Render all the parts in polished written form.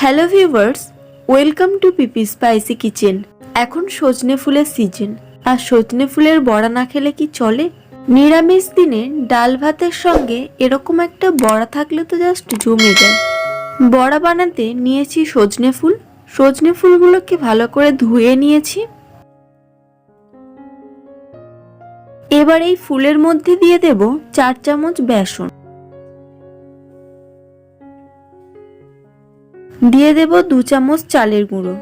Hello viewers, welcome to PP spicy kitchen. এখন সজনে ফুলের সিজন, আর সজনে ফুলের বড়া না খেলে কি চলে? নিরামিষ দিনে ডাল ভাতের সঙ্গে এরকম একটা বড়া থাকলে তো জাস্ট জমে যায়। বড়া বানাতে নিয়েছি সজনে ফুল। সজনে ফুলগুলোকে ভালো করে ধুয়ে নিয়েছি। এবার এই ফুলের মধ্যে দিয়ে দেব 4 চামচ বেসন, দিয়ে দেব 2 চামচ চালের গুঁড়ো।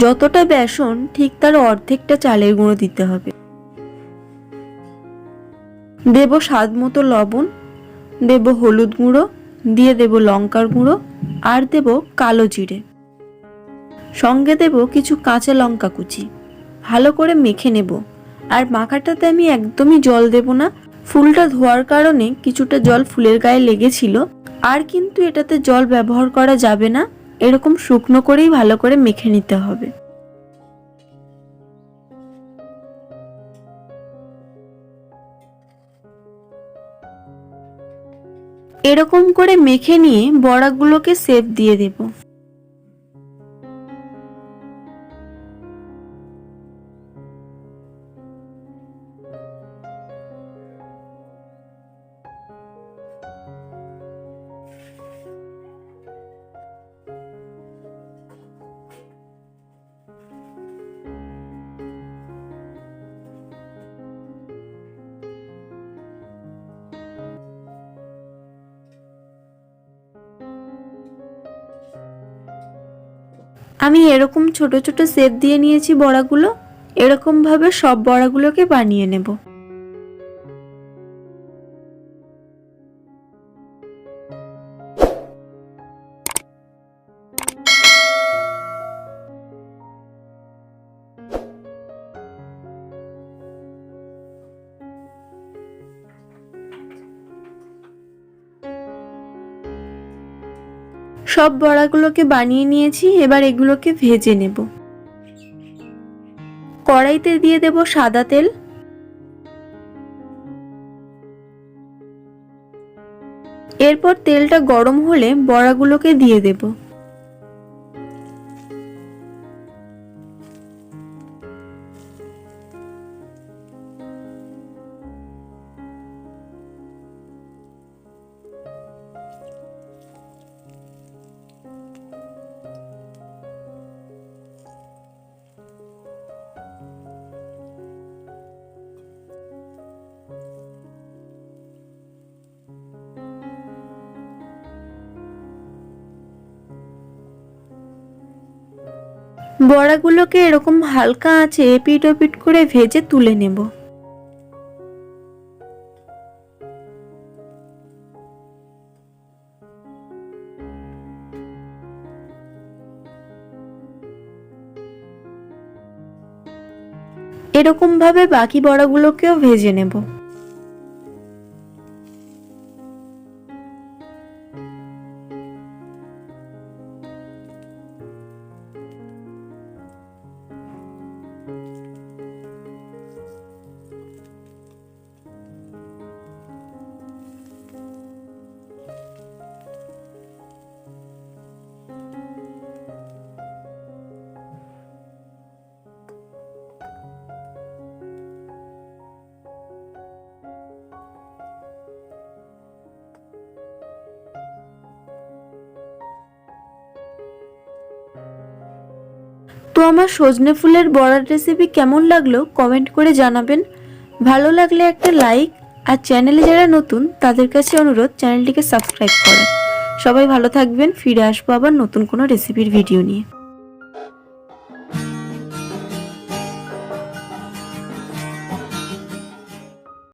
যতটা বেসন ঠিক তার অর্ধেকটা চালের গুঁড়ো দিতে হবে। দেব স্বাদ মতো লবণ, দেব হলুদ গুঁড়ো, দিয়ে দেব লঙ্কার গুঁড়ো, আর দেব কালো জিরে, সঙ্গে দেব কিছু কাঁচা লঙ্কা কুচি। ভালো করে মেখে নেব। আর মাখাটাতে আমি একদমই জল দেব না। ফুলটা ধোয়ার কারণে কিছুটা জল ফুলের গায়ে লেগেছিল, আর কিন্তু এটাতে জল ব্যবহার করা যাবে না। এরকম শুকনো করেই ভালো করে মেখে নিতে হবে। এরকম করে মেখে নিয়ে বড়াগুলোকে শেপ দিয়ে দেব। আমি এরকম ছোট ছোট শেপ দিয়ে নিয়েছি বড়াগুলো। এরকম ভাবে সব বড়াগুলোকে বানিয়ে নেব। সব বড়াগুলোকে বানিয়ে নিয়েছি। এবার এগুলোকে ভেজে নেব। কড়াইতে দিয়ে দেব সাদা তেল। এরপর তেলটা গরম হলে বড়াগুলোকে দিয়ে দেব। বড়াগুলোকে এরকম হালকা আঁচে এপিট ওপিট করে ভেজে তুলে নেব। এরকম ভাবে বাকি বড়াগুলোকেও ভেজে নেব। তো আমার সজনে ফুলের বড়ার রেসিপি কেমন লাগলো কমেন্ট করে জানাবেন। ভালো লাগলে একটা লাইক, আর চ্যানেলে যারা নতুন তাদের কাছে অনুরোধ চ্যানেলটিকে সাবস্ক্রাইব করার। সবাই ভালো থাকবেন। ফিরে আসবো আবার নতুন কোনো রেসিপির ভিডিও নিয়ে।